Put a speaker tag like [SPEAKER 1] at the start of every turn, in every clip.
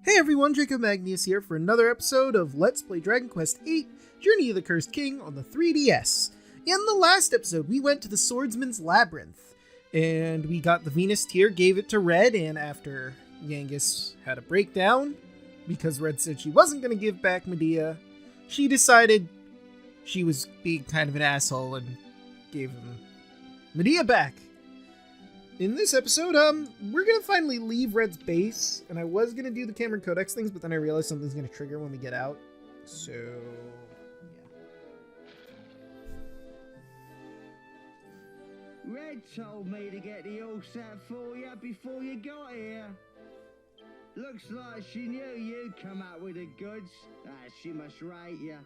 [SPEAKER 1] Hey everyone, Draco Magnius here for another episode of Let's Play Dragon Quest VIII Journey of the Cursed King on the 3DS. In the last episode, we went to the Swordsman's Labyrinth, and we got the Venus tier, gave it to Red, and after Yangus had a breakdown, because Red said she wasn't going to give back Medea, she decided she was being kind of an asshole and gave him Medea back. In this episode, we're gonna finally leave Red's base, and I was gonna do the Cameron Codex things, but then I realized something's gonna trigger when we get out, so
[SPEAKER 2] yeah. Red told me to get the horse out for you before you got here. Looks like she knew you'd come out with the goods. She must rate you.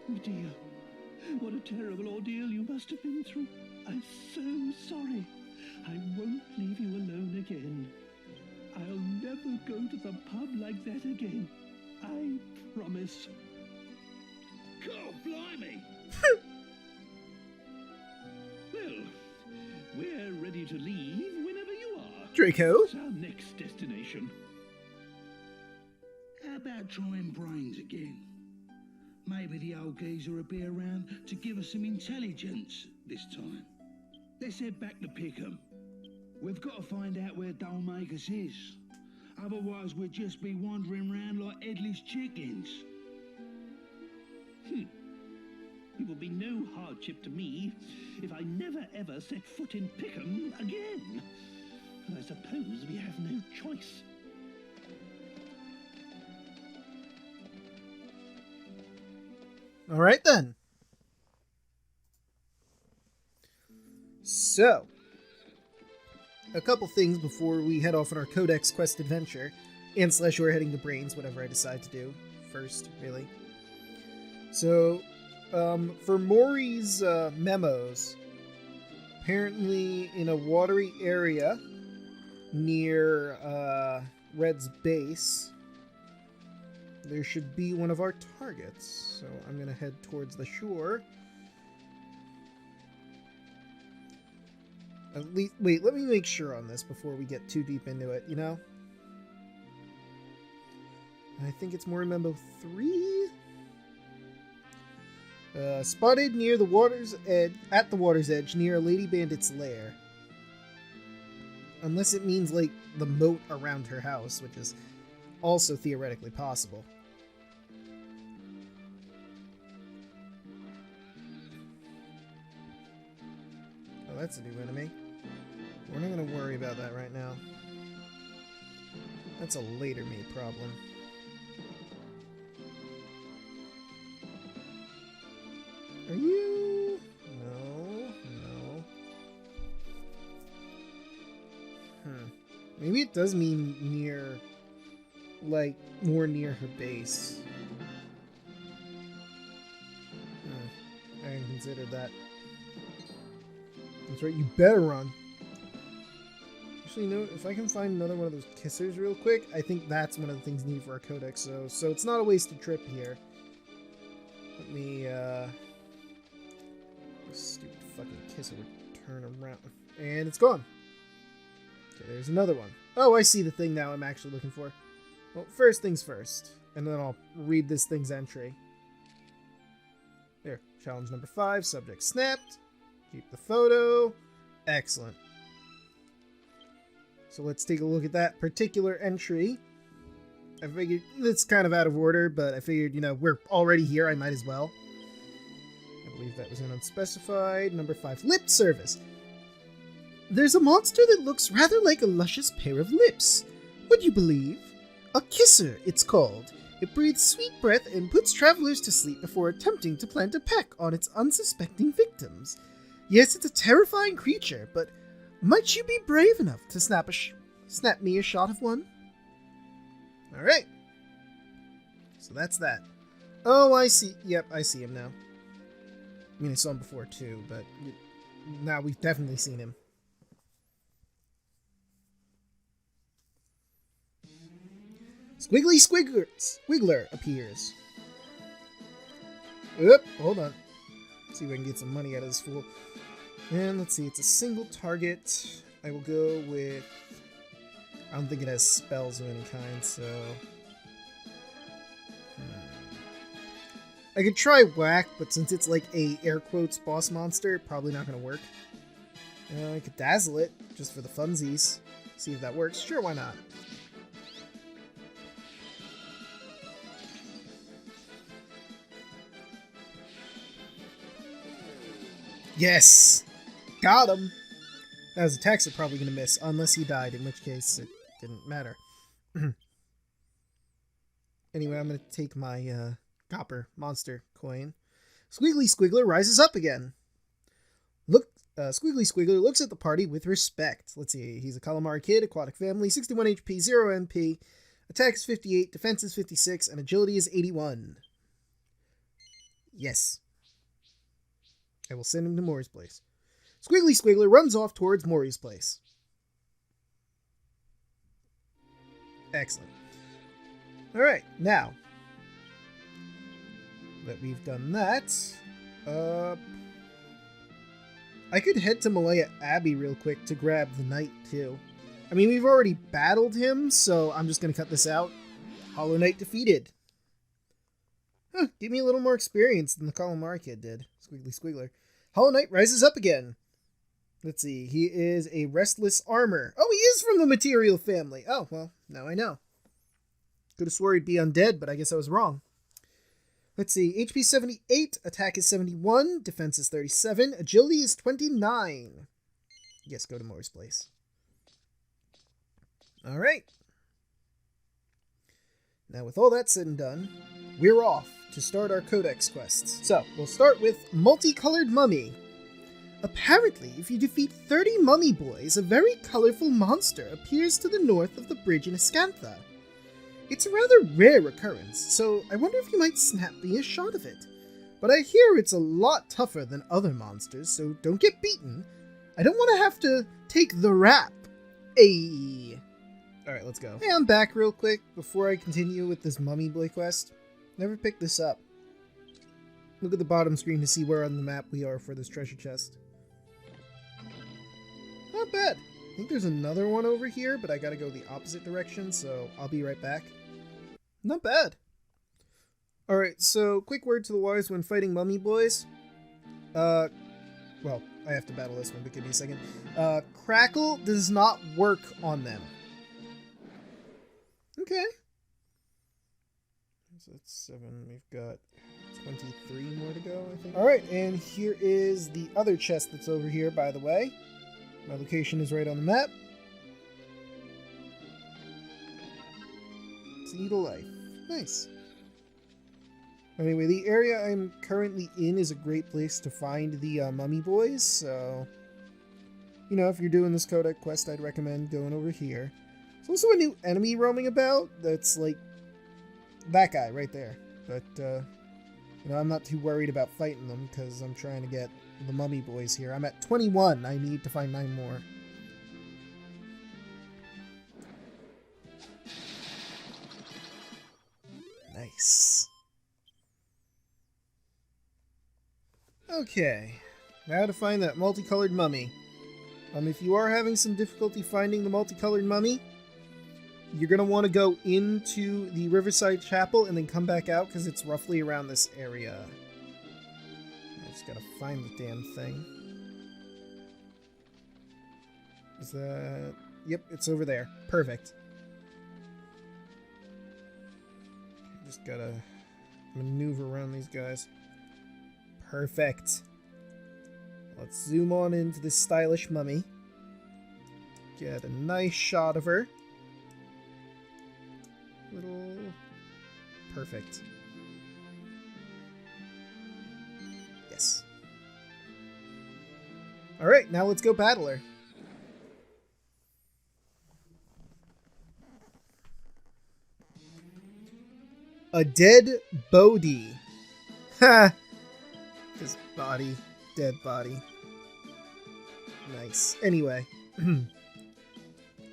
[SPEAKER 3] Medea, what a terrible ordeal you must have been through. I'm so sorry. I won't leave you alone again. I'll never go to the pub like that again. I promise. God blimey! Well, we're ready to leave whenever you are.
[SPEAKER 1] Draco?
[SPEAKER 3] What's our next destination?
[SPEAKER 4] How about trying brains again? Maybe the old geezer will be around to give us some intelligence this time. Let's head back to Pickham. We've got to find out where Dollmaker's is. Otherwise we'll just be wandering around like headless chickens.
[SPEAKER 3] It will be no hardship to me if I never ever set foot in Pickham again. But I suppose we have no choice.
[SPEAKER 1] Alright then. So, a couple things before we head off on our Codex quest adventure, and / we're heading to Brains, whatever I decide to do first, really. So, for Maury's memos, apparently in a watery area near Red's base, there should be one of our targets. So I'm going to head towards the shore. At least, wait, let me make sure on this before we get too deep into it, you know? I think it's more Memo 3? Spotted near the water's edge, at the water's edge, near a lady bandit's lair. Unless it means, like, the moat around her house, which is also theoretically possible. Oh, that's a new enemy. We're not going to worry about that right now. That's a later me problem. Are you? No. Maybe it does mean near, like, more near her base. I hadn't considered that. That's right, you better run. Actually, no, if I can find another one of those kissers real quick, I think that's one of the things needed for our codex, so it's not a wasted trip here. Let me, this stupid fucking kisser would turn around. And it's gone. Okay, there's another one. Oh, I see the thing now I'm actually looking for. Well, first things first, and then I'll read this thing's entry. There, challenge number 5, subject snapped. Keep the photo. Excellent. So let's take a look at that particular entry. I figured it's kind of out of order, but I figured, you know, we're already here, I might as well. I believe that was an Unspecified. Number 5, lip service. There's a monster that looks rather like a luscious pair of lips. Would you believe? A kisser, it's called. It breathes sweet breath and puts travelers to sleep before attempting to plant a peck on its unsuspecting victims. Yes, it's a terrifying creature, but might you be brave enough to snap me a shot of one? Alright. So that's that. Oh, I see. Yep, I see him now. I mean, I saw him before too, but now we've definitely seen him. Squiggly Squiggler appears. Oop, hold on. Let's see if I can get some money out of this fool. And let's see, it's a single target. I will go with I don't think it has spells of any kind, so... I could try Whack, but since it's like a air quotes boss monster, probably not going to work. I could Dazzle it, just for the funsies. See if that works. Sure, why not? Yes! Got him! Now his attacks are probably going to miss, unless he died, in which case it didn't matter. Anyway, I'm going to take my copper monster coin. Squiggly Squiggler rises up again. Squiggly Squiggler looks at the party with respect. Let's see, he's a Calamari kid, aquatic family, 61 HP, 0 MP, attack is 58, defense is 56, and agility is 81. Yes. I will send him to Mori's place. Squiggly Squiggler runs off towards Mori's place. Excellent. Alright, now that we've done that, I could head to Malaya Abbey real quick to grab the knight too. I mean, we've already battled him, so I'm just going to cut this out. Hollow Knight defeated. Huh, give me a little more experience than the Calamari kid did. Squiggly Squiggler. Hollow Knight rises up again. Let's see, he is a Restless Armor. Oh, he is from the Material family. Oh, well, now I know. Could have swore he'd be undead, but I guess I was wrong. Let's see, HP 78, attack is 71, defense is 37, agility is 29. Yes, go to Mori's place. Alright. Now with all that said and done, we're off to start our Codex quests. So, we'll start with Multicolored Mummy. Apparently, if you defeat 30 mummy boys, a very colorful monster appears to the north of the bridge in Ascantha. It's a rather rare occurrence, so I wonder if you might snap me a shot of it. But I hear it's a lot tougher than other monsters, so don't get beaten. I don't want to have to take the rap. Ayy. Alright, let's go. Hey, I'm back real quick before I continue with this mummy boy quest. Never picked this up. Look at the bottom screen to see where on the map we are for this treasure chest. Not bad. I think there's another one over here, but I gotta go the opposite direction, so I'll be right back. Not bad. Alright, so quick word to the wise when fighting mummy boys. Well, I have to battle this one, but give me a second. Crackle does not work on them. Okay. So that's 7. We've got 23 more to go, I think. Alright, and here is the other chest that's over here, by the way. My location is right on the map. Seed of Life. Nice. Anyway, the area I'm currently in is a great place to find the mummy boys, so... You know, if you're doing this Codex quest, I'd recommend going over here. There's also a new enemy roaming about that's like... that guy right there. But, you know, I'm not too worried about fighting them, because I'm trying to get the mummy boys here. I'm at 21. I need to find 9 more. Nice. Okay. Now to find that multicolored mummy. If you are having some difficulty finding the multicolored mummy, you're going to want to go into the Riverside Chapel and then come back out, because it's roughly around this area. I just gotta find the damn thing. Is that... Yep, it's over there. Perfect. Just gotta maneuver around these guys. Perfect. Let's zoom on into this stylish mummy. Get a nice shot of her. Little... Perfect. Yes. Alright, now let's go battle her. A dead Bodhi. Ha! His body. Dead body. Nice. Anyway.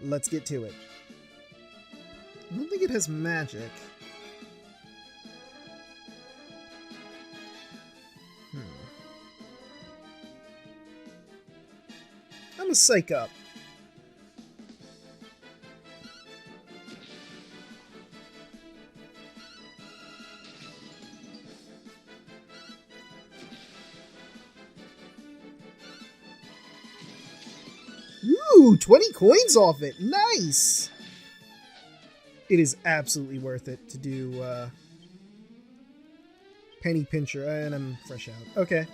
[SPEAKER 1] Let's get to it. I don't think it has magic. I'm a psych up. Ooh, 20 coins off it. Nice. It is absolutely worth it to do Penny Pincher, and I'm fresh out. Okay.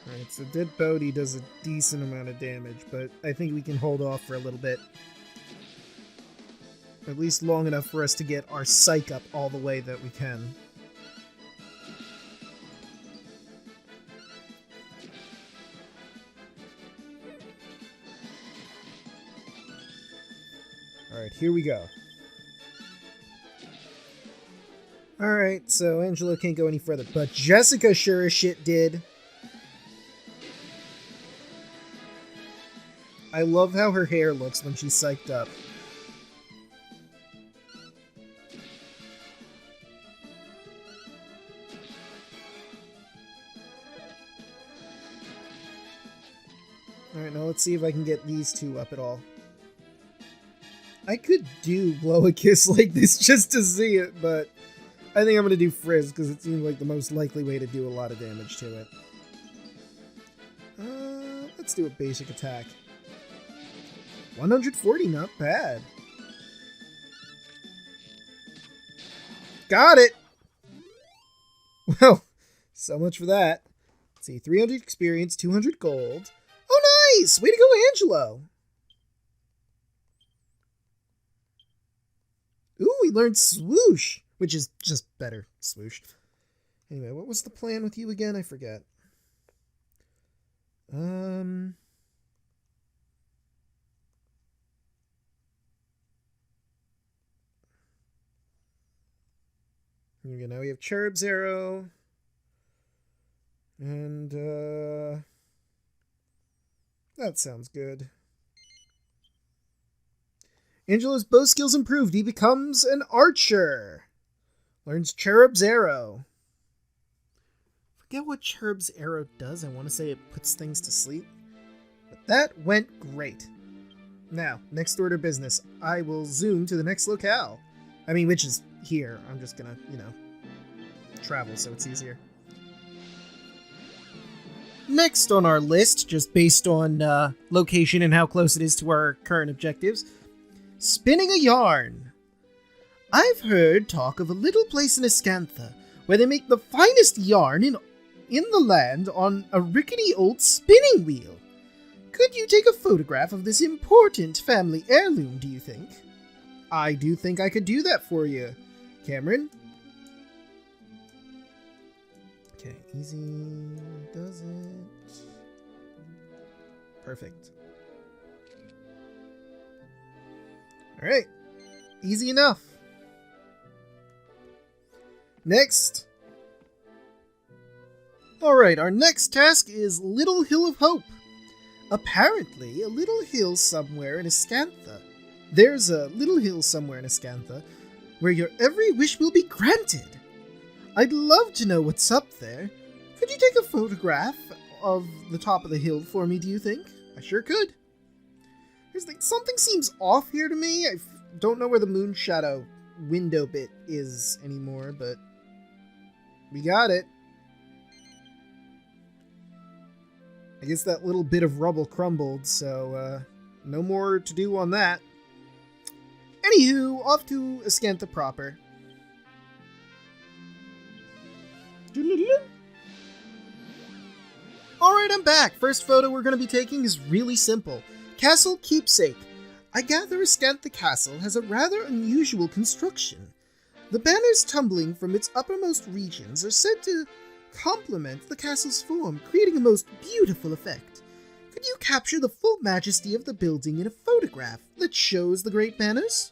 [SPEAKER 1] Alright, so Dead Bodhi does a decent amount of damage, but I think we can hold off for a little bit. At least long enough for us to get our psych up all the way that we can. Alright, here we go. Alright, so Angelo can't go any further, but Jessica sure as shit did. I love how her hair looks when she's psyched up. Alright, now let's see if I can get these two up at all. I could do Blow a Kiss like this just to see it, but I think I'm going to do Frizz because it seems like the most likely way to do a lot of damage to it. Let's do a basic attack. 140, not bad. Got it! Well, so much for that. Let's see, 300 experience, 200 gold. Oh, nice! Way to go, Angelo! Ooh, we learned Swoosh, which is just better, Swoosh. Anyway, what was the plan with you again? I forget. Okay, now we have Cherub's Arrow. And, that sounds good. Angelo's bow skills improved. He becomes an archer. Learns Cherub's Arrow. Forget what Cherub's Arrow does. I want to say it puts things to sleep. But that went great. Now, next order of business. I will zoom to the next locale. I mean, which is here. I'm just gonna, travel so it's easier. Next on our list, just based on location and how close it is to our current objectives, spinning a yarn. I've heard talk of a little place in Ascantha where they make the finest yarn in the land on a rickety old spinning wheel. Could you take a photograph of this important family heirloom, do you think? I do think I could do that for you, Cameron. Okay, easy does it. Perfect. Alright, easy enough. Next. Alright, our next task is Little Hill of Hope. Apparently, a little hill somewhere in Ascantha. There's a little hill somewhere in Ascantha where your every wish will be granted. I'd love to know what's up there. Could you take a photograph of the top of the hill for me, do you think? I sure could. Here's the thing, something seems off here to me. I don't know where the moon shadow window bit is anymore, but we got it. I guess that little bit of rubble crumbled, so no more to do on that. Anywho, off to Ascantha proper. Alright, I'm back. First photo we're going to be taking is really simple. Castle Keepsake. I gather Ascantha Castle has a rather unusual construction. The banners tumbling from its uppermost regions are said to complement the castle's form, creating a most beautiful effect. Could you capture the full majesty of the building in a photograph that shows the great banners?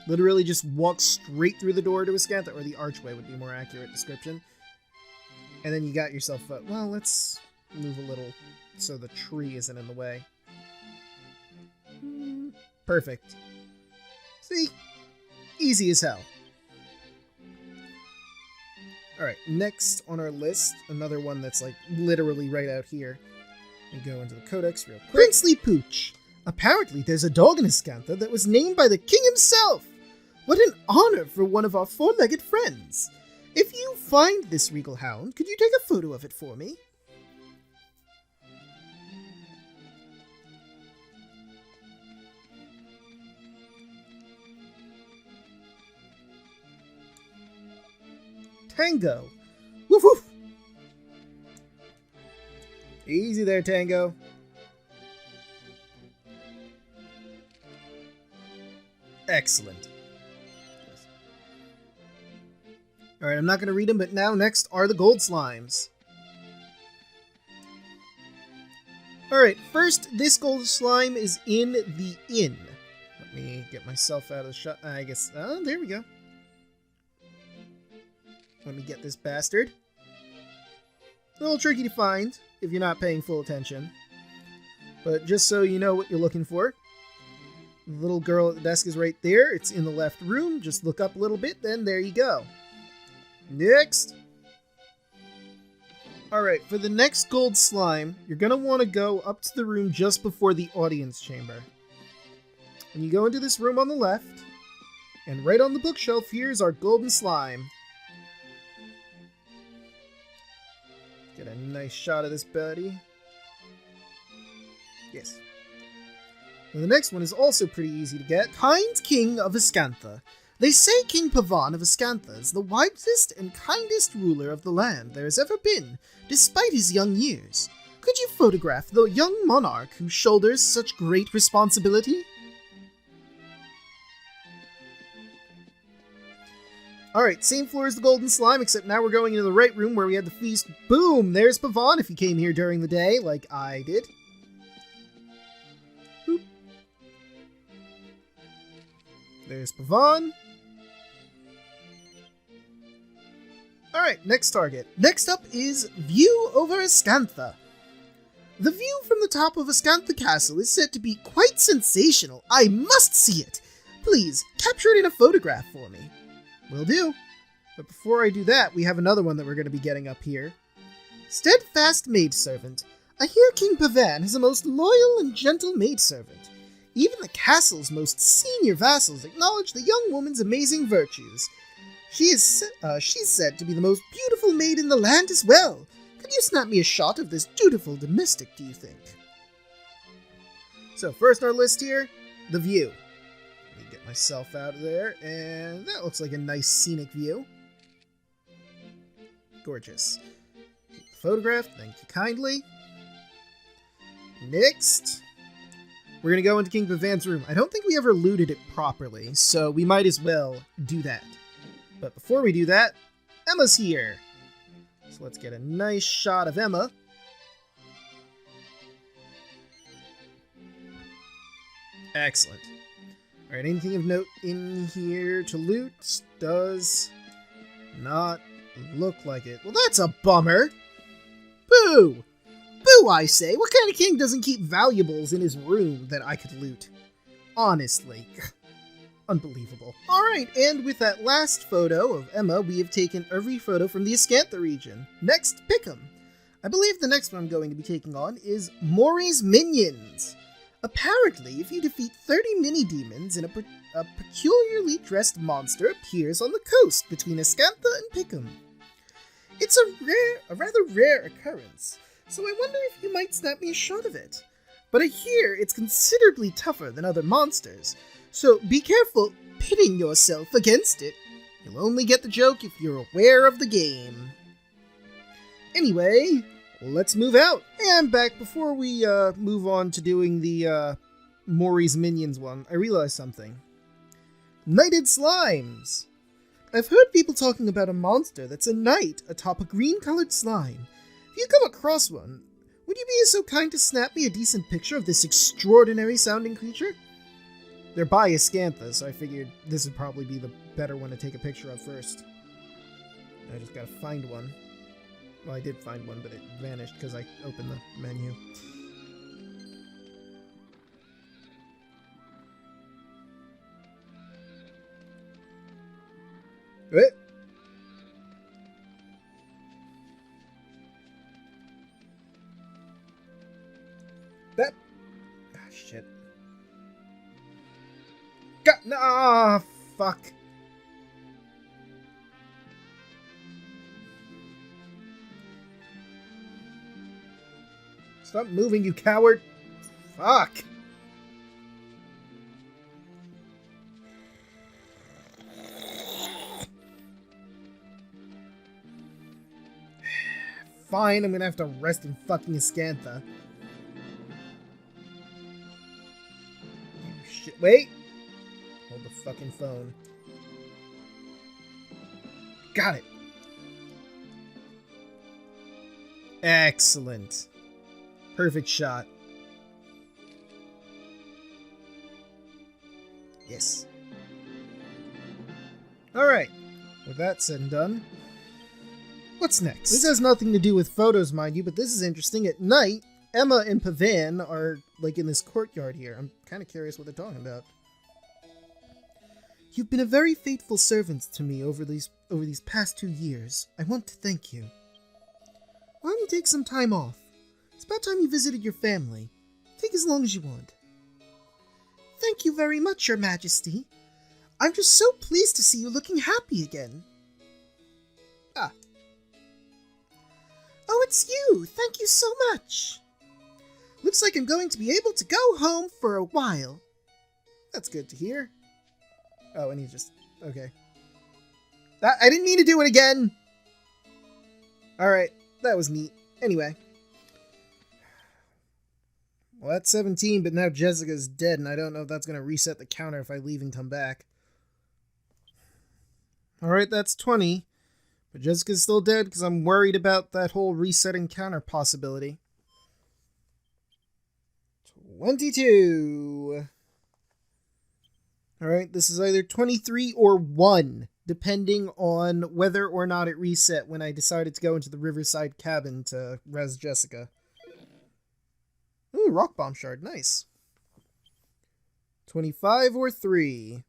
[SPEAKER 1] Literally just walk straight through the door to Ascantha, or the archway would be a more accurate description. And then you got yourself a... Well, let's move a little so the tree isn't in the way. Perfect. See? Easy as hell. Alright, next on our list, another one that's like literally right out here. We go into the Codex real quick. Princely Pooch. Apparently there's a dog in Ascantha that was named by the king himself! What an honor for one of our four-legged friends! If you find this regal hound, could you take a photo of it for me? Tango! Woof woof! Easy there, Tango. Excellent. Yes. Alright, I'm not going to read them, but now next are the gold slimes. Alright, first, this gold slime is in the inn. Let me get myself out of the shot. I guess, oh, there we go. Let me get this bastard. A little tricky to find if you're not paying full attention. But just so you know what you're looking for. The little girl at the desk is right there. It's in the left room. Just look up a little bit, then there you go. Next. Alright, for the next gold slime, you're going to want to go up to the room just before the audience chamber. When you go into this room on the left, and right on the bookshelf here is our golden slime. Get a nice shot of this buddy. Yes. And the next one is also pretty easy to get. Kind King of Ascantha. They say King Pavan of Ascantha is the wisest and kindest ruler of the land there has ever been, despite his young years. Could you photograph the young monarch who shoulders such great responsibility? Alright, same floor as the golden slime, except now we're going into the right room where we had the feast. Boom! There's Pavan if you came here during the day, like I did. Boop. There's Pavan. Alright, next target. Next up is View over Ascantha. The view from the top of Ascantha Castle is said to be quite sensational. I must see it! Please, capture it in a photograph for me. Will do. But before I do that, we have another one that we're going to be getting up here. Steadfast maidservant. I hear King Pavan has a most loyal and gentle maidservant. Even the castle's most senior vassals acknowledge the young woman's amazing virtues. She's said to be the most beautiful maid in the land as well. Could you snap me a shot of this dutiful domestic, do you think? So first on our list here, the view. Get myself out of there, and that looks like a nice scenic view. Gorgeous. Photograph, thank you kindly. Next, we're going to go into King Pavan's room. I don't think we ever looted it properly, so we might as well do that. But before we do that, Emma's here. So let's get a nice shot of Emma. Excellent. Alright, anything of note in here to loot? Does not look like it. Well, that's a bummer! Boo! Boo, I say! What kind of king doesn't keep valuables in his room that I could loot? Honestly. Unbelievable. Alright, and with that last photo of Emma, we have taken every photo from the Ascantha region. Next, Pickham. I believe the next one I'm going to be taking on is Mori's Minions. Apparently, if you defeat 30 mini-demons, a peculiarly dressed monster appears on the coast between Ascantha and Pickham. It's a rather rare occurrence, so I wonder if you might snap me a shot of it. But I hear it's considerably tougher than other monsters, so be careful pitting yourself against it. You'll only get the joke if you're aware of the game. Anyway, let's move out. And back, before we move on to doing the Mori's Minions one, I realized something. Knighted Slimes! I've heard people talking about a monster that's a knight atop a green-colored slime. If you come across one, would you be so kind to snap me a decent picture of this extraordinary-sounding creature? They're by Ascantha, so I figured this would probably be the better one to take a picture of first. I just gotta find one. Well, I did find one, but it vanished because I opened the menu. What? That... Ah, shit. fuck. Stop moving, you coward. Fuck. Fine, I'm gonna have to rest in fucking Ascantha. Shit, wait! Hold the fucking phone. Got it! Excellent. Perfect shot. Yes. Alright. With that said and done, what's next? This has nothing to do with photos, mind you, but this is interesting. At night, Emma and Pavan are, like, in this courtyard here. I'm kind of curious what they're talking about. You've been a very faithful servant to me over these past 2 years. I want to thank you. Why don't you take some time off? It's about time you visited your family. Take as long as you want. Thank you very much, Your Majesty. I'm just so pleased to see you looking happy again. Ah. Oh, it's you! Thank you so much! Looks like I'm going to be able to go home for a while. That's good to hear. Oh, and he just... okay. I didn't mean to do it again! Alright, that was neat. Anyway. Well, that's 17, but now Jessica's dead, and I don't know if that's going to reset the counter if I leave and come back. Alright, that's 20. But Jessica's still dead because I'm worried about that whole resetting counter possibility. 22. Alright, this is either 23 or 1, depending on whether or not it reset when I decided to go into the Riverside cabin to res Jessica. Ooh, rock bomb shard, nice. 25 or 3.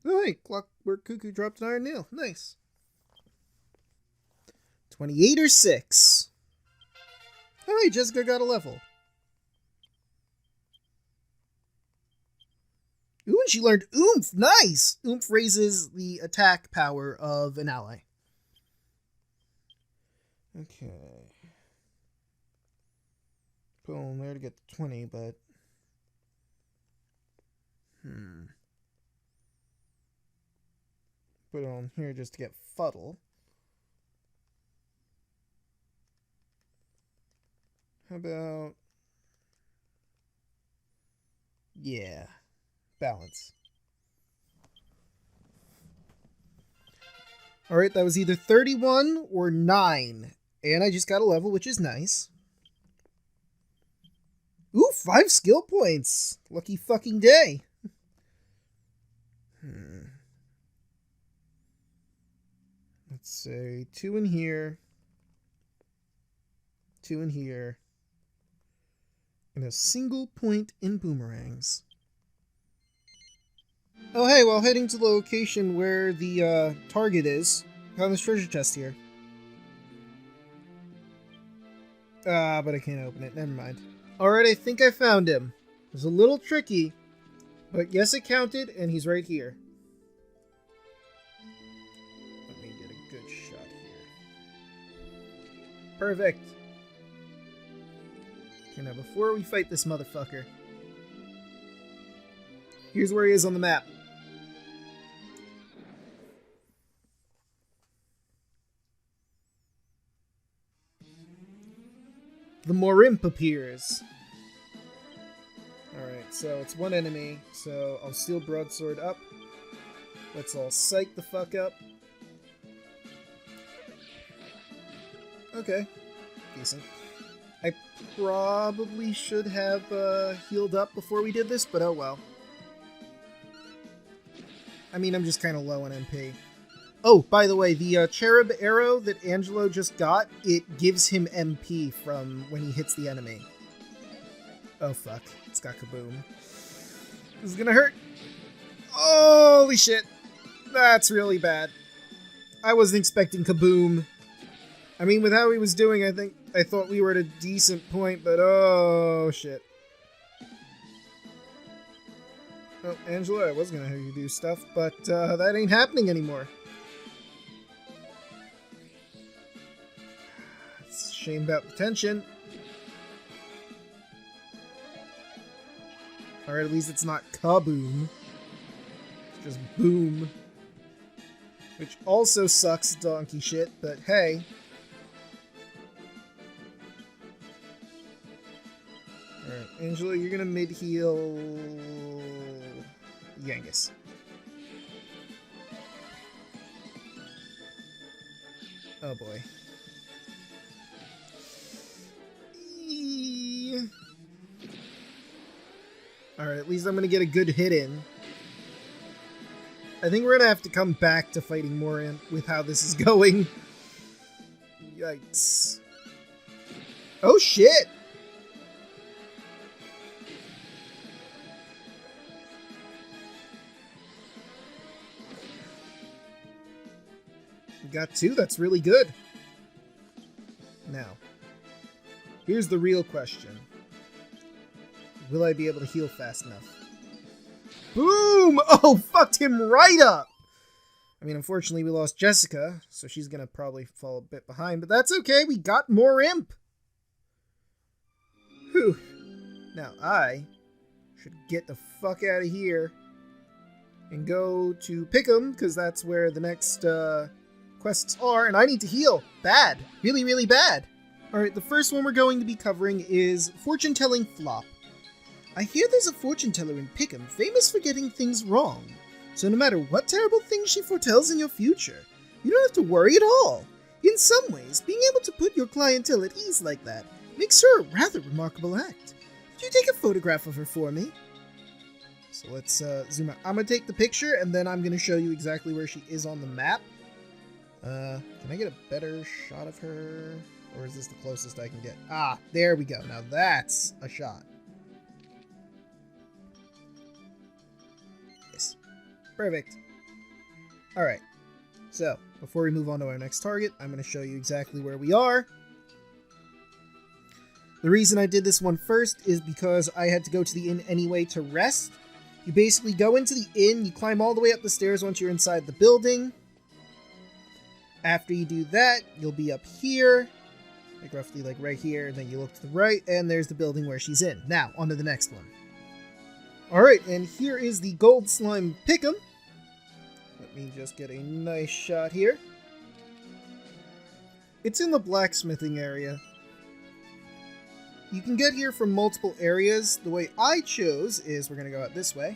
[SPEAKER 1] Oh, hey, Clockwork Cuckoo dropped an iron nail, nice. 28 or 6. Oh, hey, Jessica got a level. Ooh, and she learned Oomph, nice! Oomph raises the attack power of an ally. Okay. Put on there to get the 20, but... Put it on here just to get Fuddle. How about... yeah. Balance. Alright, that was either 31 or 9. And I just got a level, which is nice. Ooh, 5 skill points. Lucky fucking day. Let's say 2 in here. 2 in here. And a single point in boomerangs. Oh hey, while heading to the location where the target is, found this treasure chest here. Ah, but I can't open it. Never mind. Alright, I think I found him. It was a little tricky, but yes, it counted, and he's right here. Let me get a good shot here. Perfect. Okay, now before we fight this motherfucker, here's where he is on the map. The Morimp appears. Alright, so it's one enemy, so I'll Steel Broadsword up. Let's all psych the fuck up. Okay. Decent. I probably should have healed up before we did this, but oh well. I mean, I'm just kind of low on MP. Oh, by the way, the Cherub arrow that Angelo just got, it gives him MP from when he hits the enemy. Oh, fuck. It's got Kaboom. This is gonna hurt. Holy shit. That's really bad. I wasn't expecting Kaboom. I mean, with how he was doing, I thought we were at a decent point, but oh, shit. Oh, Angela, I was gonna have you do stuff, but that ain't happening anymore. It's a shame about the tension. Or at least it's not kaboom. It's just boom. Which also sucks donkey shit, but hey. Alright, Angela, you're gonna mid-heal Yangus. Oh boy. Alright, at least I'm gonna get a good hit in. I think we're gonna have to come back to fighting more with how this is going. Yikes. Oh shit! We got 2, that's really good. Now, here's the real question. Will I be able to heal fast enough? Boom! Oh, fucked him right up! I mean, unfortunately, we lost Jessica, so she's gonna probably fall a bit behind, but that's okay, we got more imp! Whew. Now, I should get the fuck out of here and go to Pickham, because that's where the next quests are, and I need to heal. Bad. Really, really bad. Alright, the first one we're going to be covering is Fortune-Telling Flop. I hear there's a fortune teller in Pickham famous for getting things wrong, so no matter what terrible thing she foretells in your future, you don't have to worry at all. In some ways, being able to put your clientele at ease like that makes her a rather remarkable act. Could you take a photograph of her for me? So let's zoom out. I'm going to take the picture, and then I'm going to show you exactly where she is on the map. Can I get a better shot of her? Or is this the closest I can get? Ah, there we go. Now that's a shot. Perfect. Alright, so before we move on to our next target, I'm going to show you exactly where we are. The reason I did this one first is because I had to go to the inn anyway to rest. You basically go into the inn, you climb all the way up the stairs once you're inside the building. After you do that, you'll be up here, like roughly like right here, and then you look to the right, and there's the building where she's in. Now, on to the next one. Alright, and here is the Gold Slime Pickham. Let me just get a nice shot here. It's in the blacksmithing area. You can get here from multiple areas. The way I chose is we're going to go out this way.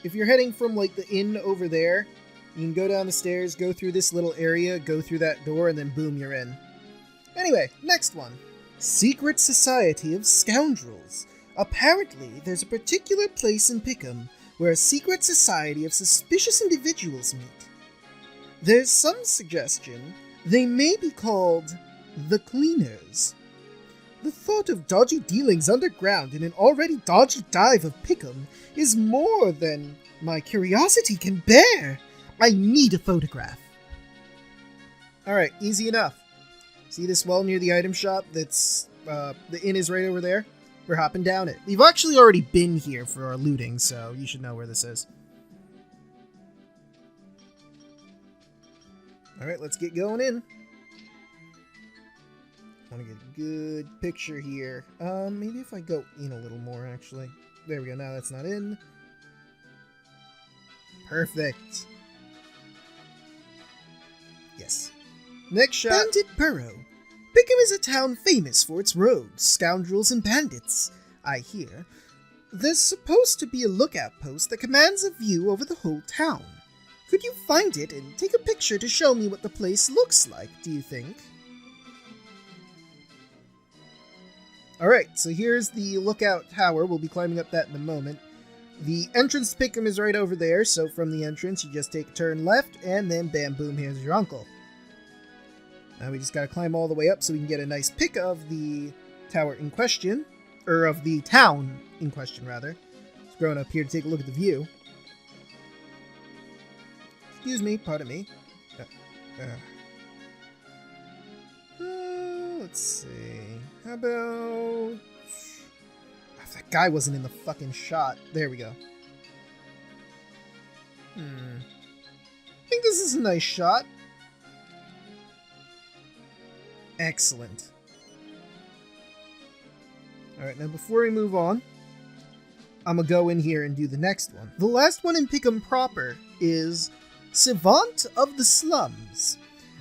[SPEAKER 1] If you're heading from like the inn over there, you can go down the stairs, go through this little area, go through that door, and then boom, you're in. Anyway, next one. Secret Society of Scoundrels. Apparently, there's a particular place in Pickham where a secret society of suspicious individuals meet. There's some suggestion they may be called the Cleaners. The thought of dodgy dealings underground in an already dodgy dive of Pickham is more than my curiosity can bear. I need a photograph. Alright, easy enough. See this well near the item shop that's, the inn is right over there? We're hopping down it. We've actually already been here for our looting, so you should know where this is. Alright, let's get going in. I want to get a good picture here. Maybe if I go in a little more, actually. There we go, now that's not in. Perfect. Yes. Next shot. Bandit Burrow. Pickham is a town famous for its rogues, scoundrels, and bandits. I hear there's supposed to be a lookout post that commands a view over the whole town. Could you find it and take a picture to show me what the place looks like, do you think? Alright, so here's the lookout tower. We'll be climbing up that in a moment. The entrance to Pickham is right over there, so from the entrance you just take a turn left, and then bam boom, here's your uncle. Now we just gotta climb all the way up so we can get a nice pic of the tower in question. Or of the town in question, rather. Just going up here to take a look at the view. Excuse me, pardon me. let's see. How about... If that guy wasn't in the fucking shot. There we go. I think this is a nice shot. Excellent. Alright, now before we move on, I'm gonna go in here and do the next one. The last one in Pickham proper is Savant of the Slums.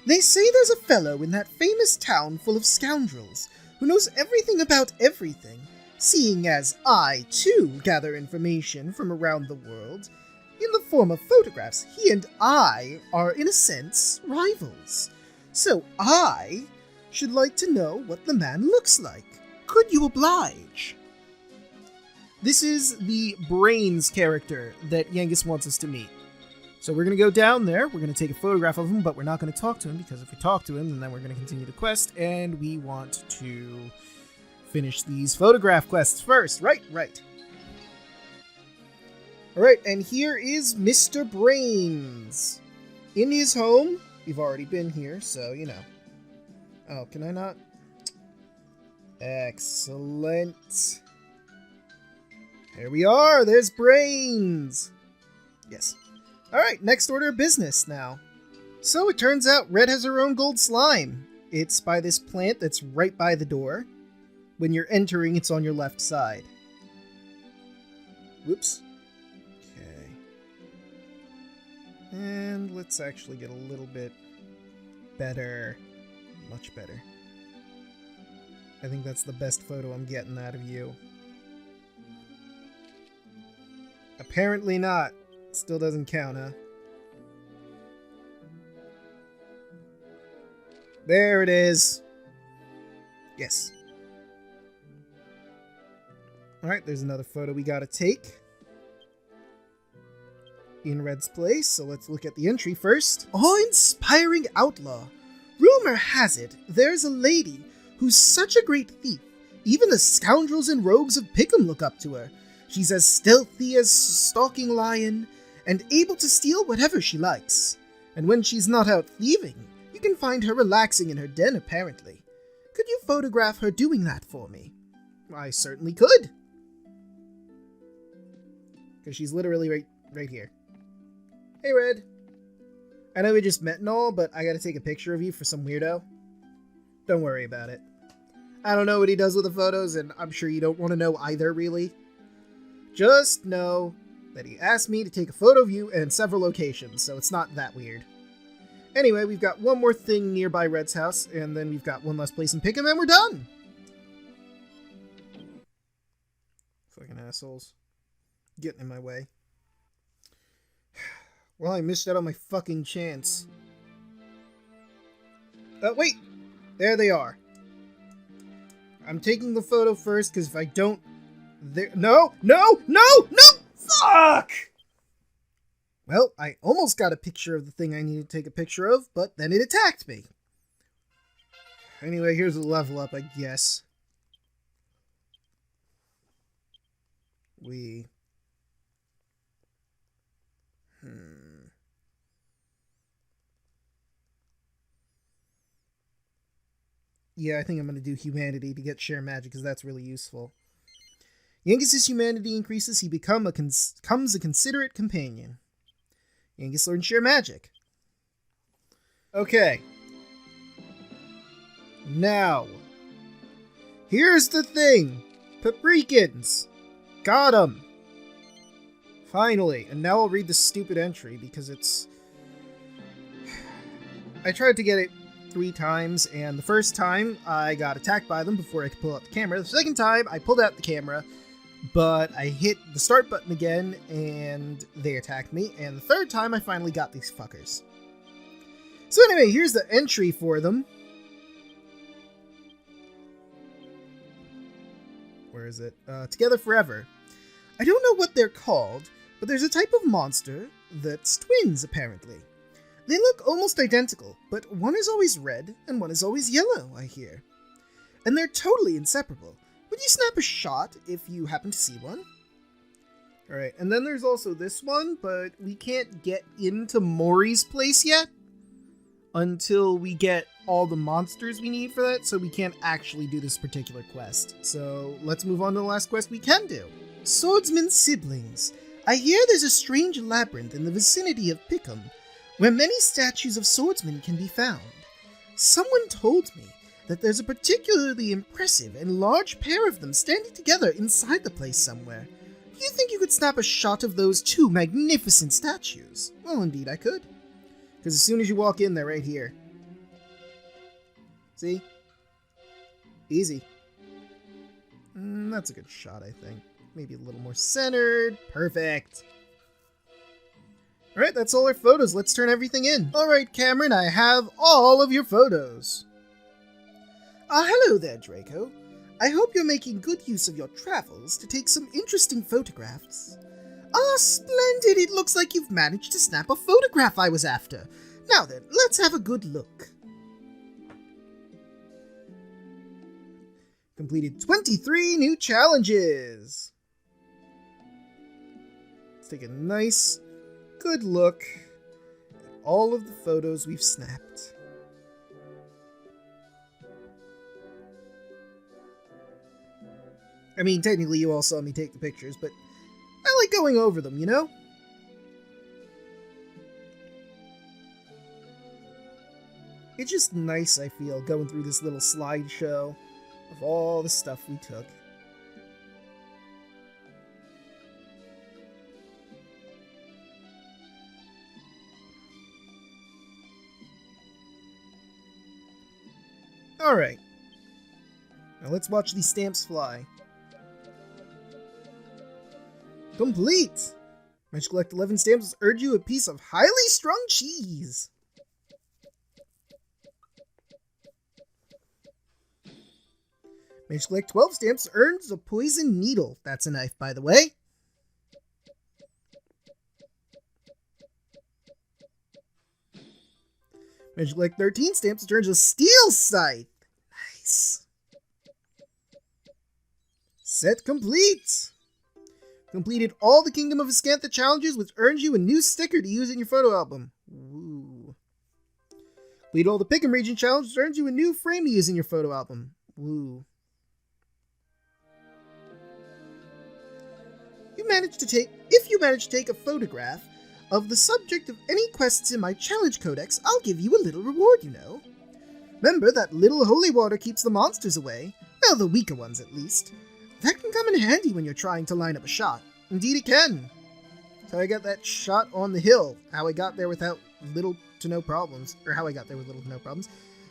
[SPEAKER 1] They say there's a fellow in that famous town full of scoundrels who knows everything about everything, seeing as I, too, gather information from around the world. In the form of photographs, he and I are, in a sense, rivals. So I should like to know what the man looks like. Could you oblige? This is the Brains character that Yangus wants us to meet. So we're going to go down there, we're going to take a photograph of him, but we're not going to talk to him, because if we talk to him, then we're going to continue the quest, and we want to finish these photograph quests first. Right. Alright, and here is Mr. Brains. In his home, we've already been here, so, you know. Oh, can I not? Excellent. Here we are, there's Brains. Yes. Alright, next order of business now. So it turns out Red has her own gold slime. It's by this plant that's right by the door. When you're entering, it's on your left side. Whoops. Okay. And let's actually get a little bit better. Much better. I think that's the best photo I'm getting out of you. Apparently not. Still doesn't count, huh? There it is. Yes. Alright, there's another photo we gotta take. In Red's place, so let's look at the entry first. Awe-inspiring outlaw. Rumor has it, there's a lady who's such a great thief, even the scoundrels and rogues of Pickham look up to her. She's as stealthy as a stalking lion, and able to steal whatever she likes. And when she's not out thieving, you can find her relaxing in her den, apparently. Could you photograph her doing that for me? I certainly could. Because she's literally right here. Hey, Red. I know we just met and all, but I gotta take a picture of you for some weirdo. Don't worry about it. I don't know what he does with the photos, and I'm sure you don't want to know either, really. Just know that he asked me to take a photo of you in several locations, so it's not that weird. Anyway, we've got one more thing nearby Red's house, and then we've got one last place in Pickham, and we're done! Fucking assholes. Getting in my way. Well, I missed out on my fucking chance. Wait! There they are. I'm taking the photo first, because if I don't... No! Fuck! Well, I almost got a picture of the thing I needed to take a picture of, but then it attacked me. Anyway, here's a level up, I guess. Yeah, I think I'm going to do humanity to get share magic, because that's really useful. Yangus' humanity increases, he becomes a considerate companion. Yangus learns share magic. Okay. Now. Here's the thing. Paprikans. Got 'em. Finally. And now I'll read the stupid entry, because it's... I tried to get it 3 times, and the first time I got attacked by them before I could pull out the camera. The second time I pulled out the camera, but I hit the start button again, and they attacked me. And the third time, I finally got these fuckers. So anyway, here's the entry for them. Where is it? Together Forever. I don't know what they're called, but there's a type of monster that's twins, apparently. They look almost identical, but one is always red, and one is always yellow, I hear. And they're totally inseparable. Would you snap a shot if you happen to see one? Alright, and then there's also this one, but we can't get into Maury's place yet. until we get all the monsters we need for that, so we can't actually do this particular quest. So let's move on to the last quest we can do. Swordsman siblings. I hear there's a strange labyrinth in the vicinity of Pickham, where many statues of swordsmen can be found. Someone told me that there's a particularly impressive and large pair of them standing together inside the place somewhere. Do you think you could snap a shot of those two magnificent statues? Well, indeed I could. Because as soon as you walk in, they're right here. See? Easy. That's a good shot, I think. Maybe a little more centered. Perfect. Alright, that's all our photos. Let's turn everything in. Alright, Cameron, I have all of your photos. Hello there, Draco. I hope you're making good use of your travels to take some interesting photographs. Splendid! It looks like you've managed to snap a photograph I was after. Now then, let's have a good look. Completed 23 new challenges. Let's take a nice, good look at all of the photos we've snapped. I mean, technically you all saw me take the pictures, but I like going over them, you know? It's just nice, I feel, going through this little slideshow of all the stuff we took. Alright. Now let's watch these stamps fly. Complete! Managed to collect 11 stamps, earned you a piece of highly strung cheese. Managed to collect 12 stamps, earns a poison needle. That's a knife, by the way. Managed to collect 13 stamps, which earns a steel scythe. Nice. Set complete. Completed all the Kingdom of Ascantha challenges, which earns you a new sticker to use in your photo album. Woo. Completed all the Pickham region challenges, which earns you a new frame to use in your photo album. Woo. If you manage to take a photograph of the subject of any quests in my challenge codex, I'll give you a little reward, you know. Remember that little holy water keeps the monsters away. Well, the weaker ones at least. That can come in handy when you're trying to line up a shot. Indeed it can. So I got that shot on the hill. How I got there without little to no problems. Or how I got there with little to no problems.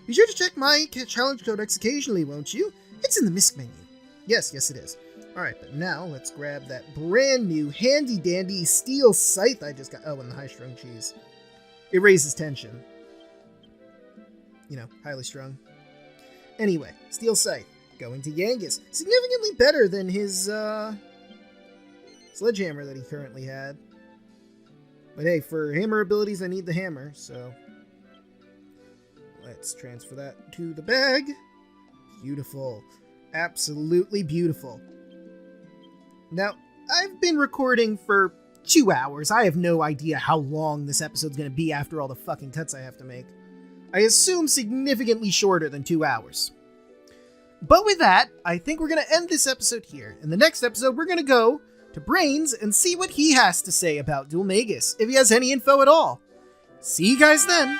[SPEAKER 1] Be sure to check my challenge codex occasionally, won't you? It's in the misc menu. Yes, it is. Alright, but now let's grab that brand new handy-dandy steel scythe I just got. Oh, and the high-strung cheese. It raises tension. You know, highly strung. Anyway, steel scythe. Going to Yangus. Significantly better than his, sledgehammer that he currently had. But hey, for hammer abilities, I need the hammer, so let's transfer that to the bag. Beautiful. Absolutely beautiful. Now, I've been recording for 2 hours. I have no idea how long this episode's going to be after all the fucking cuts I have to make. I assume significantly shorter than 2 hours. But with that, I think we're going to end this episode here. In the next episode, we're going to go to Brains and see what he has to say about Dual Magus, if he has any info at all. See you guys then!